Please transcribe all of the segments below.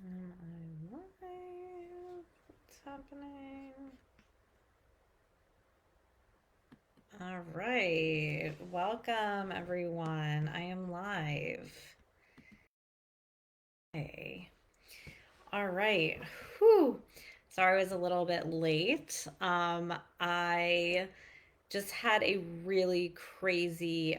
I'm live. What's happening? All right. Welcome, everyone. I am live. Hey. All right. Whew. Sorry I was a little bit late. I just had a really crazy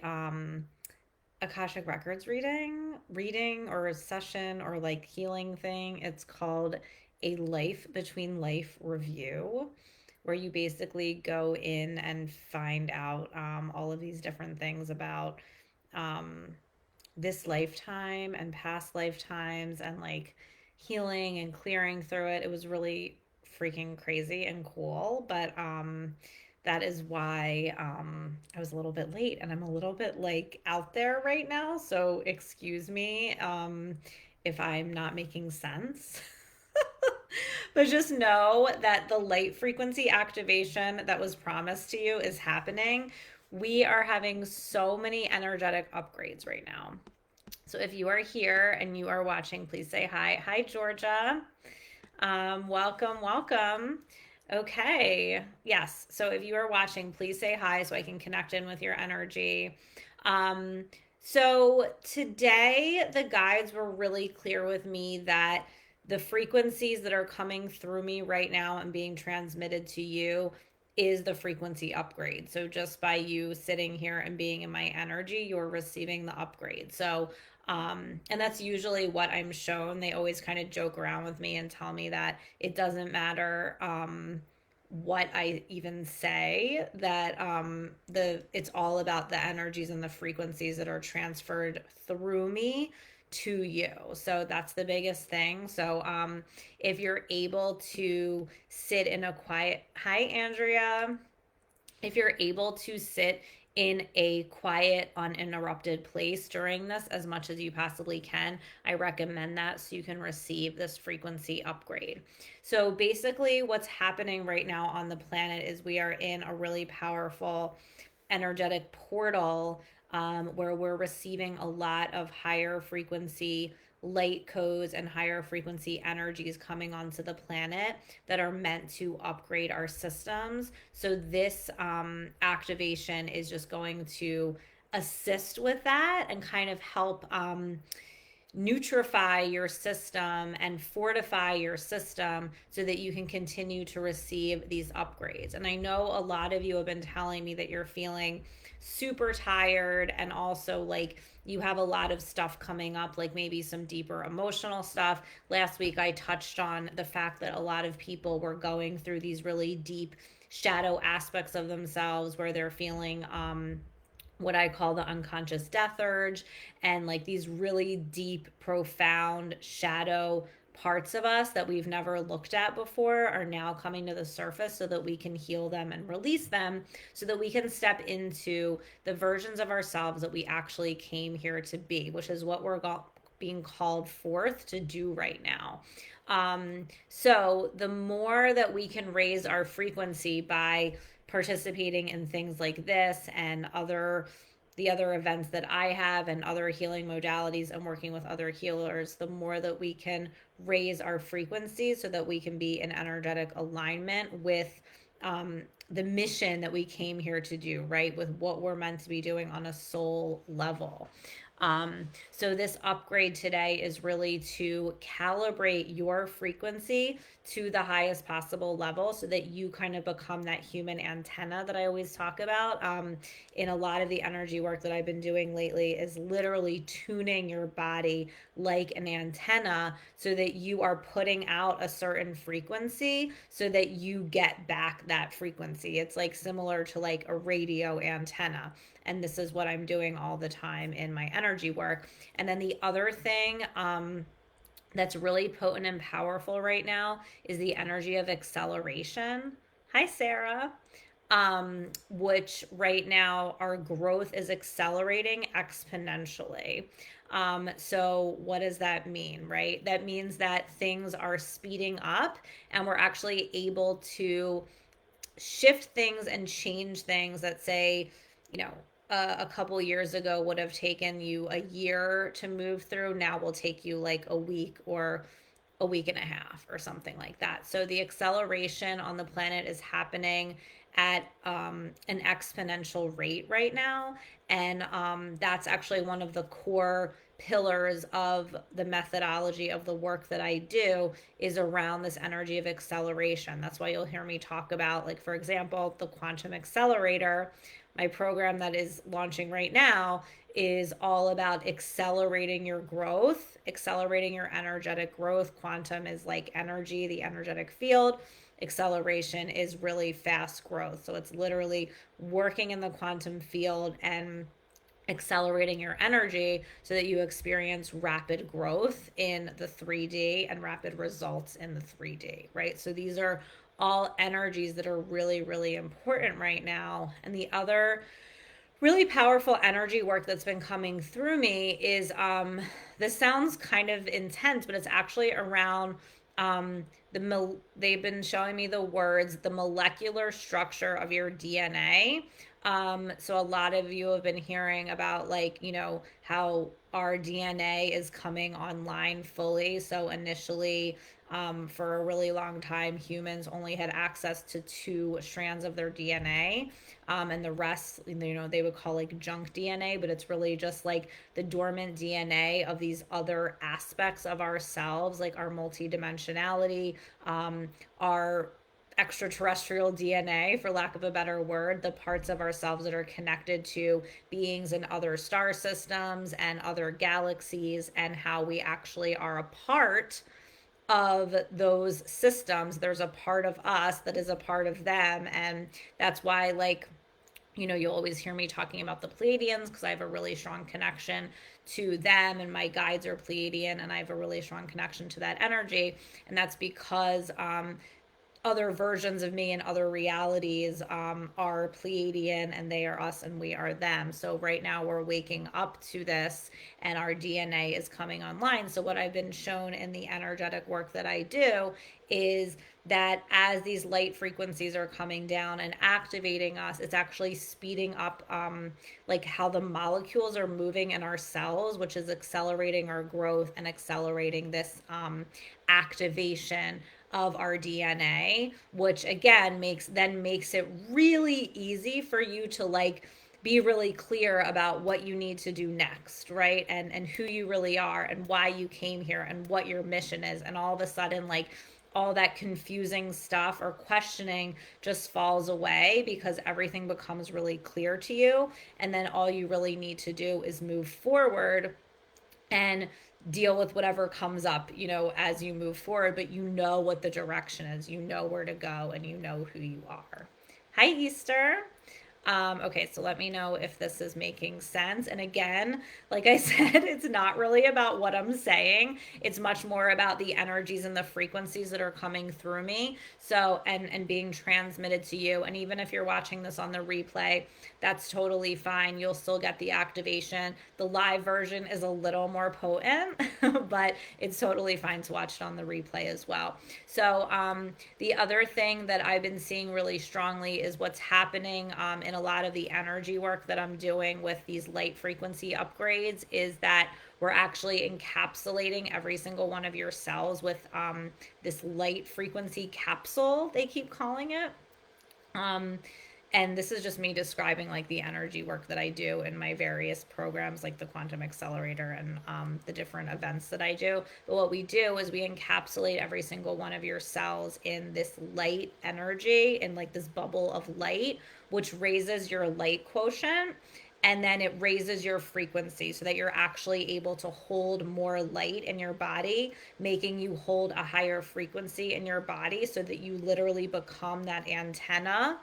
Akashic Records reading or a session or like healing thing. It's called a Life Between Life Review, where you basically go in and find out all of these different things about um, this lifetime and past lifetimes and like healing and clearing through it. It was really freaking crazy and cool, but that is why I was a little bit late and I'm a little bit like out there right now. So excuse me if I'm not making sense. But just know that the light frequency activation that was promised to you is happening. We are having so many energetic upgrades right now. So if you are here and you are watching, please say hi. Hi, Georgia. Welcome, welcome. Okay. Yes. So if you are watching, please say hi so I can connect in with your energy. Um, so today, the guides were really clear with me that the frequencies that are coming through me right now and being transmitted to you is the frequency upgrade. So just by you sitting here and being in my energy, you're receiving the upgrade. So and that's usually what I'm shown. They always kind of joke around with me and tell me that it doesn't matter what I even say, that it's all about the energies and the frequencies that are transferred through me to you. So that's the biggest thing. So if you're able to sit in a quiet, hi Andrea, if you're able to sit in a quiet, uninterrupted place during this as much as you possibly can, I recommend that so you can receive this frequency upgrade. So, basically, what's happening right now on the planet is we are in a really powerful energetic portal where we're receiving a lot of higher frequency light codes and higher frequency energies coming onto the planet that are meant to upgrade our systems. So, this activation is just going to assist with that and kind of help nutrify your system and fortify your system so that you can continue to receive these upgrades. And I know a lot of you have been telling me that you're feeling super tired and also like you have a lot of stuff coming up, like maybe some deeper emotional stuff. Last week, I touched on the fact that a lot of people were going through these really deep shadow aspects of themselves where they're feeling what I call the unconscious death urge and like these really deep, profound shadow parts of us that we've never looked at before are now coming to the surface so that we can heal them and release them so that we can step into the versions of ourselves that we actually came here to be, which is what we're being called forth to do right now. So the more that we can raise our frequency by participating in things like this and the other events that I have and other healing modalities and working with other healers, the more that we can raise our frequency so that we can be in energetic alignment with the mission that we came here to do, right? With what we're meant to be doing on a soul level. So this upgrade today is really to calibrate your frequency to the highest possible level so that you kind of become that human antenna that I always talk about. In a lot of the energy work that I've been doing lately is literally tuning your body like an antenna so that you are putting out a certain frequency so that you get back that frequency. It's like similar to like a radio antenna. And this is what I'm doing all the time in my energy work. And then the other thing that's really potent and powerful right now is the energy of acceleration. Hi, Sarah. Which right now our growth is accelerating exponentially. So what does that mean, right? That means that things are speeding up and we're actually able to shift things and change things that say, you know, a couple years ago would have taken you a year to move through now will take you like a week or a week and a half or something like that. So the acceleration on the planet is happening at an exponential rate right now. And that's actually one of the core pillars of the methodology of the work that I do is around this energy of acceleration. That's why you'll hear me talk about, like, for example, the quantum accelerator. My program that is launching right now is all about accelerating your growth, accelerating your energetic growth. Quantum is like energy, the energetic field. Acceleration is really fast growth. So it's literally working in the quantum field and accelerating your energy so that you experience rapid growth in the 3D and rapid results in the 3D, right? So these are all energies that are really, really important right now. And the other really powerful energy work that's been coming through me is this sounds kind of intense, but it's actually around they've been showing me the words the molecular structure of your DNA. So a lot of you have been hearing about, like, how our DNA is coming online fully. So initially, for a really long time, humans only had access to two strands of their DNA, and the rest, they would call like junk DNA, but it's really just like the dormant DNA of these other aspects of ourselves, like our multidimensionality, our extraterrestrial DNA, for lack of a better word, the parts of ourselves that are connected to beings in other star systems and other galaxies, and how we actually are a part of those systems. There's a part of us that is a part of them. And that's why, like, you'll always hear me talking about the Pleiadians, because I have a really strong connection to them, and my guides are Pleiadian, and I have a really strong connection to that energy. And that's because other versions of me and other realities are Pleiadian, and they are us and we are them. So right now we're waking up to this, and our DNA is coming online. So what I've been shown in the energetic work that I do is that as these light frequencies are coming down and activating us, it's actually speeding up like how the molecules are moving in our cells, which is accelerating our growth and accelerating this activation of our DNA, which again makes it really easy for you to, like, be really clear about what you need to do next, right? And who you really are and why you came here and what your mission is. And all of a sudden, like, all that confusing stuff or questioning just falls away, because everything becomes really clear to you. And then all you really need to do is move forward and deal with whatever comes up, as you move forward. But you know what the direction is, you know where to go, and you know who you are. Hi, Easter. Okay, so let me know if this is making sense. And again, like I said, it's not really about what I'm saying. It's much more about the energies and the frequencies that are coming through me. So, and being transmitted to you. And even if you're watching this on the replay, that's totally fine. You'll still get the activation. The live version is a little more potent, but it's totally fine to watch it on the replay as well. So, the other thing that I've been seeing really strongly is what's happening in a lot of the energy work that I'm doing with these light frequency upgrades is that we're actually encapsulating every single one of your cells with this light frequency capsule, they keep calling it. Um, and this is just me describing, like, the energy work that I do in my various programs, like the Quantum Accelerator and the different events that I do. But what we do is we encapsulate every single one of your cells in this light energy, in like this bubble of light, which raises your light quotient. And then it raises your frequency so that you're actually able to hold more light in your body, making you hold a higher frequency in your body, so that you literally become that antenna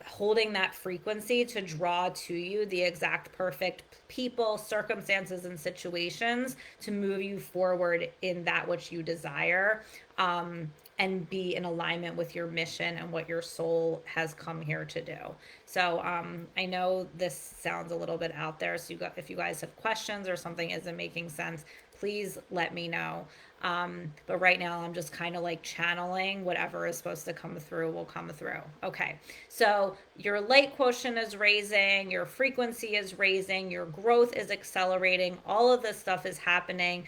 holding that frequency to draw to you the exact perfect people, circumstances, and situations to move you forward in that which you desire, and be in alignment with your mission and what your soul has come here to do. So I know this sounds a little bit out there. So if you guys have questions or something isn't making sense, please let me know. But right now I'm just kind of like channeling whatever is supposed to come through will come through. Okay. So your light quotient is raising, your frequency is raising, your growth is accelerating. All of this stuff is happening.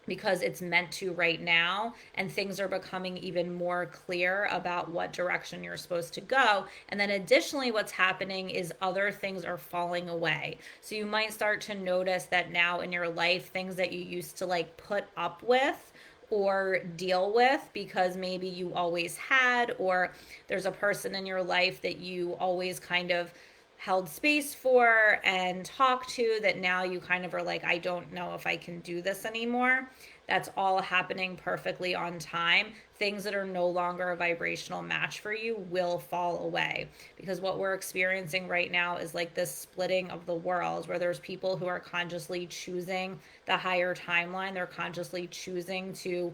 because it's meant to right now, and things are becoming even more clear about what direction you're supposed to go. And then additionally, what's happening is other things are falling away. So you might start to notice that now in your life, things that you used to like put up with or deal with because maybe you always had, or there's a person in your life that you always kind of held space for and talked to, that now you kind of are like, I don't know if I can do this anymore. That's all happening perfectly on time. Things that are no longer a vibrational match for you will fall away, because what we're experiencing right now is like this splitting of the world, where there's people who are consciously choosing the higher timeline. They're consciously choosing to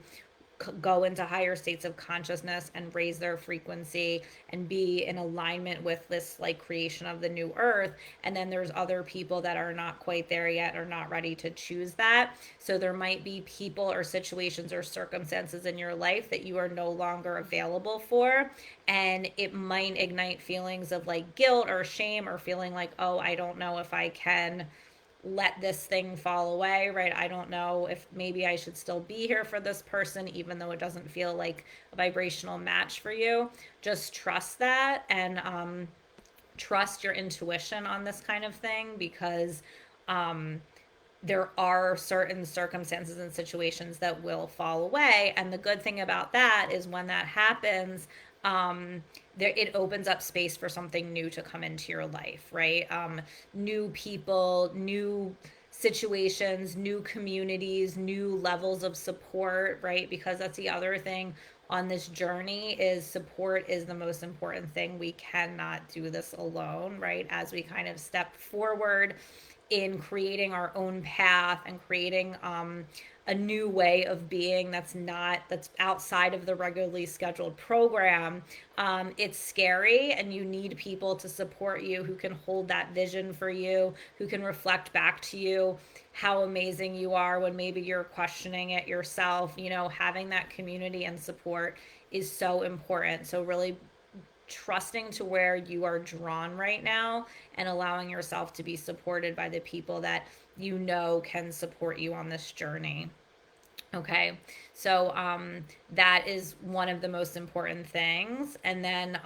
go into higher states of consciousness and raise their frequency and be in alignment with this like creation of the new earth. And then there's other people that are not quite there yet, or not ready to choose that. So there might be people or situations or circumstances in your life that you are no longer available for, and it might ignite feelings of like guilt or shame, or feeling like, oh, I don't know if I can let this thing fall away, right? I don't know if maybe I should still be here for this person, even though it doesn't feel like a vibrational match for you. Just trust that, and trust your intuition on this kind of thing, because there are certain circumstances and situations that will fall away. And the good thing about that is when that happens, it opens up space for something new to come into your life, right? New people, new situations, new communities, new levels of support, right? Because that's the other thing on this journey, is support is the most important thing. We cannot do this alone, right? As we kind of step forward in creating our own path and creating a new way of being that's outside of the regularly scheduled program. It's scary, and you need people to support you, who can hold that vision for you, who can reflect back to you how amazing you are when maybe you're questioning it yourself. Having that community and support is so important. So really trusting to where you are drawn right now, and allowing yourself to be supported by the people that can support you on this journey. Okay, so that is one of the most important things. And then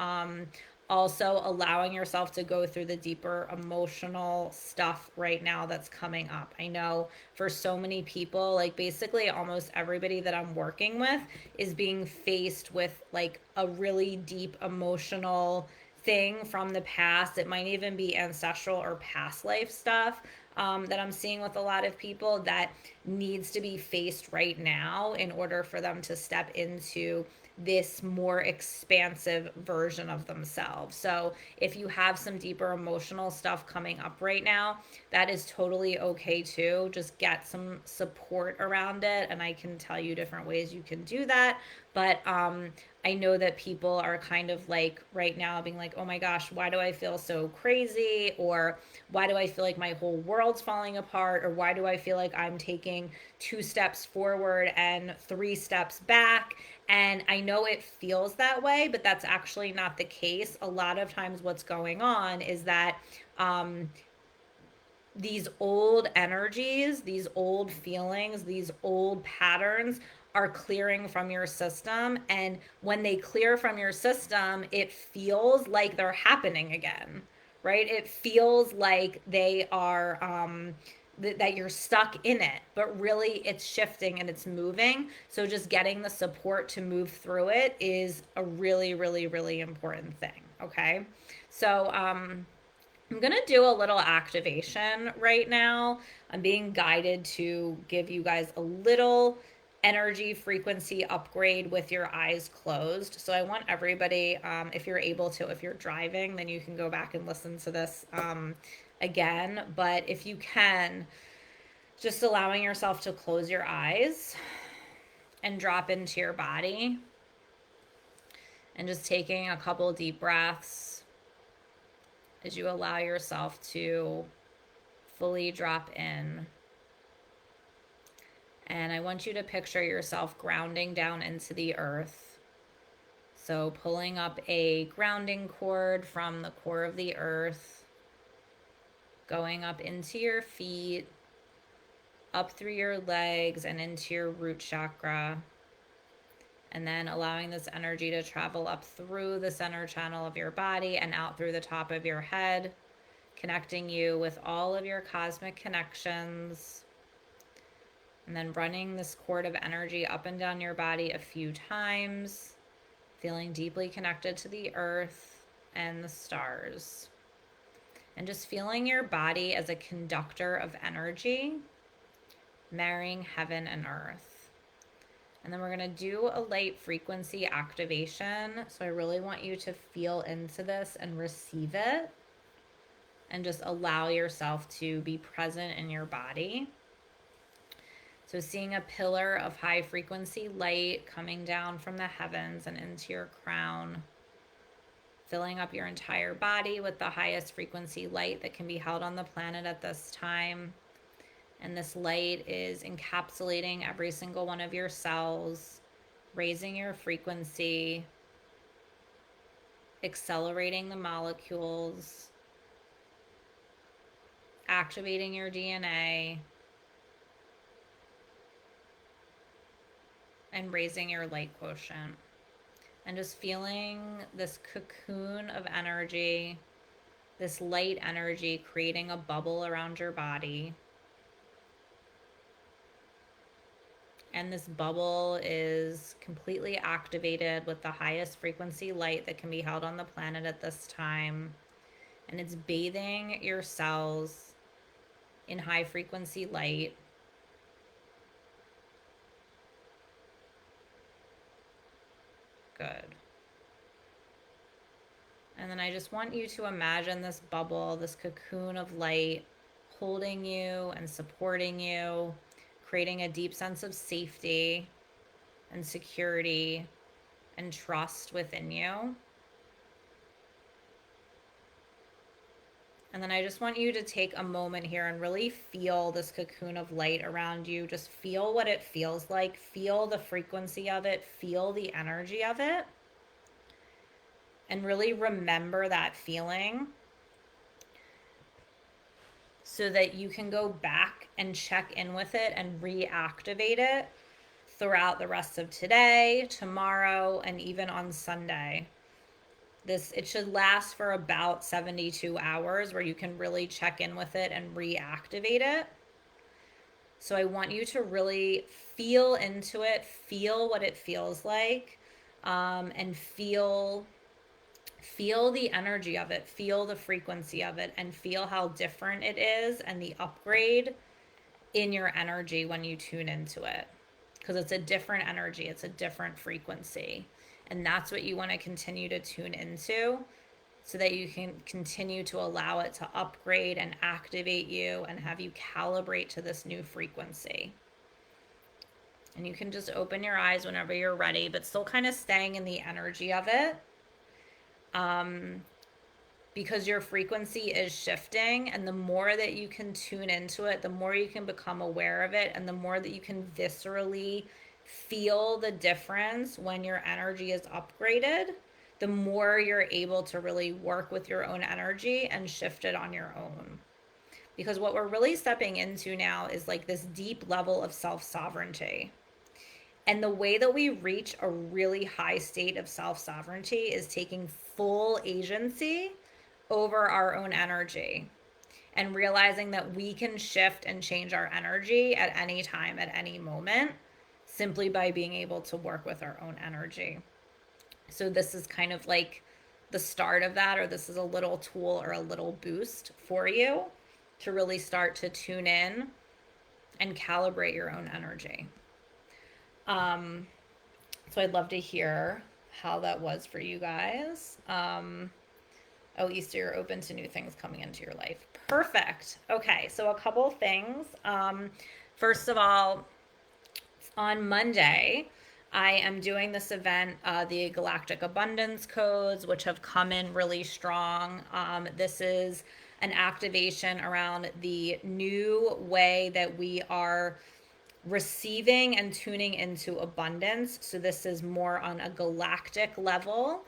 also allowing yourself to go through the deeper emotional stuff right now that's coming up. I know for so many people, like basically almost everybody that I'm working with is being faced with like a really deep emotional thing from the past. It might even be ancestral or past life stuff that I'm seeing with a lot of people, that needs to be faced right now in order for them to step into this more expansive version of themselves. So if you have some deeper emotional stuff coming up right now, that is totally okay too. Just get some support around it, and I can tell you different ways you can do that. But I know that people are kind of like right now being like, oh my gosh, why do I feel so crazy? Or why do I feel like my whole world's falling apart? Or why do I feel like I'm taking 2 steps forward and 3 steps back? And I know it feels that way, but that's actually not the case. A lot of times, what's going on is that these old energies, these old feelings, these old patterns are clearing from your system. And when they clear from your system, it feels like they're happening again, right? It feels like they are, that you're stuck in it, but really it's shifting and it's moving. So just getting the support to move through it is a really, really, really important thing. Okay. So, I'm going to do a little activation right now. I'm being guided to give you guys a little energy frequency upgrade with your eyes closed. So I want everybody, if you're able to, if you're driving, then you can go back and listen to this again. But if you can, just allowing yourself to close your eyes and drop into your body, and just taking a couple deep breaths as you allow yourself to fully drop in. And I want you to picture yourself grounding down into the earth. So pulling up a grounding cord from the core of the earth, going up into your feet, up through your legs and into your root chakra. And then allowing this energy to travel up through the center channel of your body and out through the top of your head, connecting you with all of your cosmic connections. And then running this cord of energy up and down your body a few times, feeling deeply connected to the earth and the stars. And just feeling your body as a conductor of energy, marrying heaven and earth. And then we're going to do a light frequency activation. So I really want you to feel into this and receive it. And just allow yourself to be present in your body. So seeing a pillar of high frequency light coming down from the heavens and into your crown, filling up your entire body with the highest frequency light that can be held on the planet at this time. And this light is encapsulating every single one of your cells, raising your frequency, accelerating the molecules, activating your DNA, and raising your light quotient. And just feeling this cocoon of energy, this light energy creating a bubble around your body. And this bubble is completely activated with the highest frequency light that can be held on the planet at this time. And it's bathing your cells in high frequency light. Good. And then I just want you to imagine this bubble, this cocoon of light holding you and supporting you, creating a deep sense of safety and security and trust within you. And then I just want you to take a moment here and really feel this cocoon of light around you. Just feel what it feels like. Feel the frequency of it. Feel the energy of it. And really remember that feeling so that you can go back and check in with it and reactivate it throughout the rest of today, tomorrow, and even on Sunday. It should last for about 72 hours where you can really check in with it and reactivate it. So I want you to really feel into it, feel what it feels like, and feel the energy of it, feel the frequency of it, and feel how different it is and the upgrade in your energy when you tune into it. Because it's a different energy, it's a different frequency. And that's what you want to continue to tune into so that you can continue to allow it to upgrade and activate you and have you calibrate to this new frequency. And you can just open your eyes whenever you're ready, but still kind of staying in the energy of it. Because your frequency is shifting, and the more that you can tune into it, the more you can become aware of it, and the more that you can viscerally feel the difference when your energy is upgraded, the more you're able to really work with your own energy and shift it on your own. Because what we're really stepping into now is like this deep level of self-sovereignty. And the way that we reach a really high state of self-sovereignty is taking full agency over our own energy and realizing that we can shift and change our energy at any time, at any moment, simply by being able to work with our own energy. So this is kind of like the start of that, or this is a little tool or a little boost for you to really start to tune in and calibrate your own energy. So I'd love to hear how that was for you guys. Oh, Easter, you're open to new things coming into your life. Perfect. Okay, so a couple things. First of all, on Monday, I am doing this event, the Galactic Abundance Codes, which have come in really strong. This is an activation around the new way that we are receiving and tuning into abundance. So this is more on a galactic level.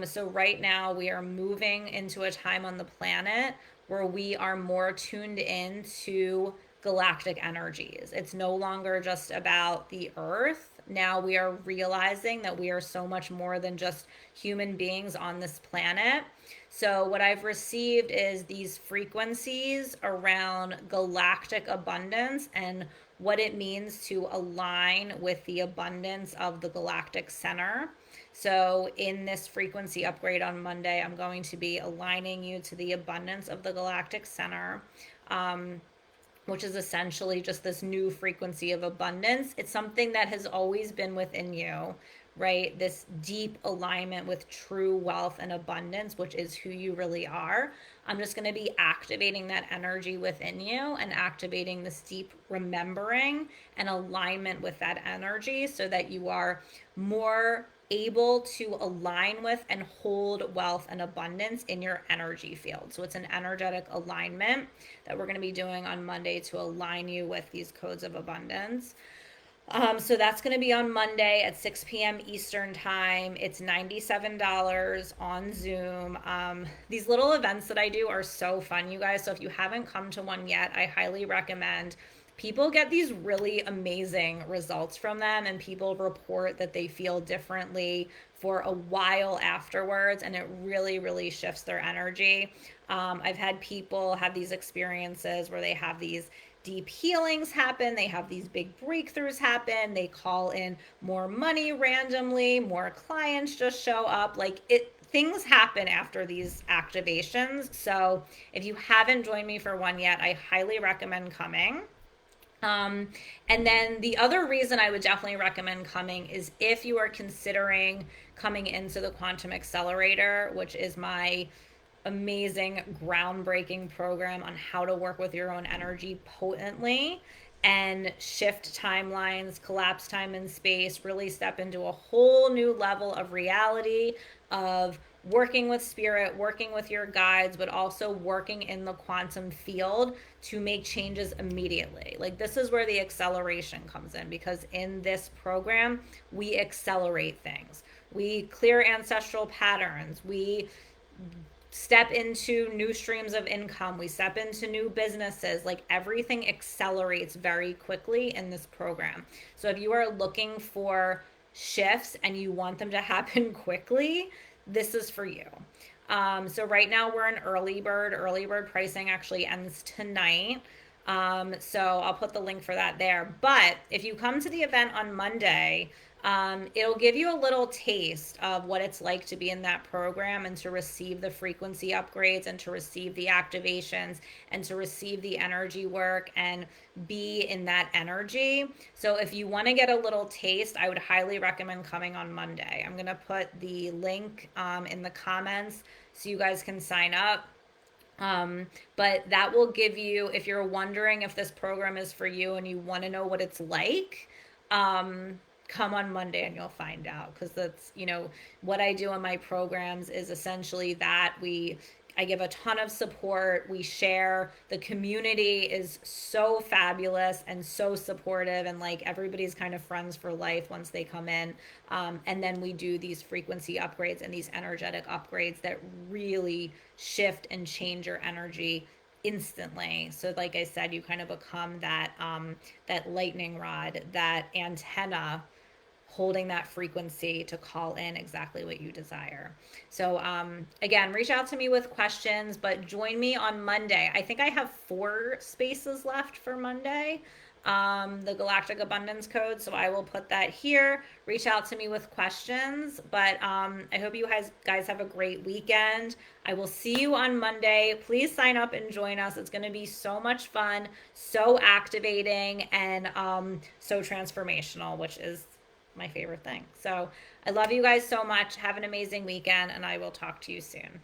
So right now we are moving into a time on the planet where we are more tuned in to galactic energies. It's no longer just about the earth. Now we are realizing that we are so much more than just human beings on this planet. So, what I've received is these frequencies around galactic abundance and what it means to align with the abundance of the galactic center. So, in this frequency upgrade on Monday, I'm going to be aligning you to the abundance of the galactic center. Which is essentially just this new frequency of abundance. It's something that has always been within you, right? This deep alignment with true wealth and abundance, which is who you really are. I'm just going to be activating that energy within you and activating this deep remembering and alignment with that energy so that you are more able to align with and hold wealth and abundance in your energy field. So it's an energetic alignment that we're going to be doing on Monday to align you with these codes of abundance. So that's going to be on Monday at 6 p.m. Eastern time. It's $97 on Zoom. These little events that I do are so fun, you guys. So if you haven't come to one yet, I highly recommend. People get these really amazing results from them, and people report that they feel differently for a while afterwards, and it really, really shifts their energy. I've had people have these experiences where they have these deep healings happen, they have these big breakthroughs happen, they call in more money randomly, more clients just show up. Like it, things happen after these activations. So if you haven't joined me for one yet, I highly recommend coming. Um, and then the other reason I would definitely recommend coming is if you are considering coming into the Quantum Accelerator, which is my amazing, groundbreaking program on how to work with your own energy potently and shift timelines, collapse time and space, really step into a whole new level of reality of working with spirit, working with your guides, but also working in the quantum field to make changes immediately. Like this is where the acceleration comes in, because in this program, we accelerate things. We clear ancestral patterns. We step into new streams of income. We step into new businesses. Like everything accelerates very quickly in this program. So if you are looking for shifts and you want them to happen quickly, this is for you. So right now we're in early bird. Early bird pricing actually ends tonight. So I'll put the link for that there. But if you come to the event on Monday, it'll give you a little taste of what it's like to be in that program and to receive the frequency upgrades and to receive the activations and to receive the energy work and be in that energy. So if you want to get a little taste, I would highly recommend coming on Monday. I'm going to put the link in the comments so you guys can sign up. But that will give you, if you're wondering if this program is for you and you want to know what it's like, come on Monday and you'll find out. Because that's, what I do in my programs is essentially that I give a ton of support. We share. The community is so fabulous and so supportive, and like everybody's kind of friends for life once they come in. And then we do these frequency upgrades and these energetic upgrades that really shift and change your energy instantly. So like I said, you kind of become that lightning rod, that antenna holding that frequency to call in exactly what you desire. So again, reach out to me with questions, but join me on Monday. I think I have 4 spaces left for Monday, the Galactic Abundance Code. So I will put that here. Reach out to me with questions, but I hope you guys have a great weekend. I will see you on Monday. Please sign up and join us. It's going to be so much fun, so activating, and so transformational, which is my favorite thing. So I love you guys so much. Have an amazing weekend, and I will talk to you soon.